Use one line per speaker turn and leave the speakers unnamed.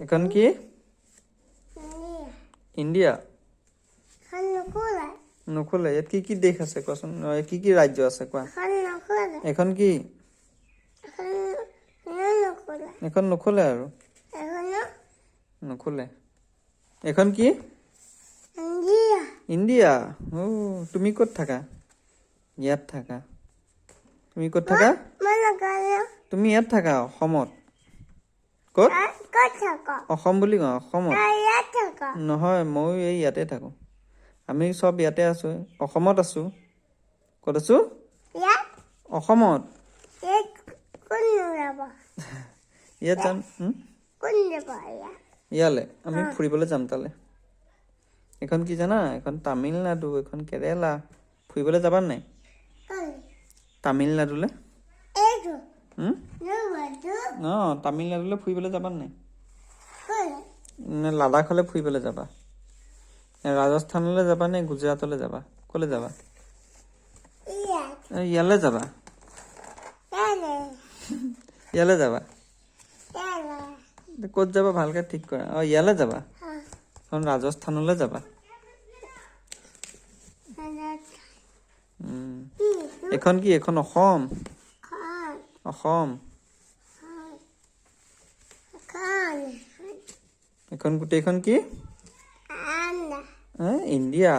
এখন কি ইণ্ডিয়া নুখোলে ইয়াত কি দেশ আছে কোৱাচোন কি ৰাজ্য আছে কোৱা এখন কি এখন নুখোলে আৰু নুখোলে এখন কি ইণ্ডিয়া ও তুমি ক'ত থাকা ইয়াত থাকা তুমি ক'ত থাকা তুমি ইয়াত থাকা অসমত ক'ত অসম বুলি কওঁ অসমত নহয় মই এই ইয়াতে থাকো আমি সব ইয়াতে আছো অসমত আছো ক'ত আছো অসমত ইয়াত যাম ইয়ালে আমি ফুৰিবলৈ যাম তালে এখন কি জানা এখন তামিলনাডু এখন কেৰেলা ফুৰিবলৈ যাবা নাই তামিলনাডুলে তামিলনাডুলে ফুৰিবলৈ যাবা নাই নে লাডাখলৈ ফুৰিবলৈ যাবা ৰাজস্থানলৈ যাবা নে গুজৰাটলৈ যাবা ক'লে যাবা ইয়ালে যাবা ইয়ালে যাবা ক'ত যাবা ভালকে ঠিক কৰা ইয়ালে যাবা এখন ৰাজস্থানলৈ যাবা এখন কি এখন অসম অসম এখন গোটেইখন কি ইণ্ডিয়া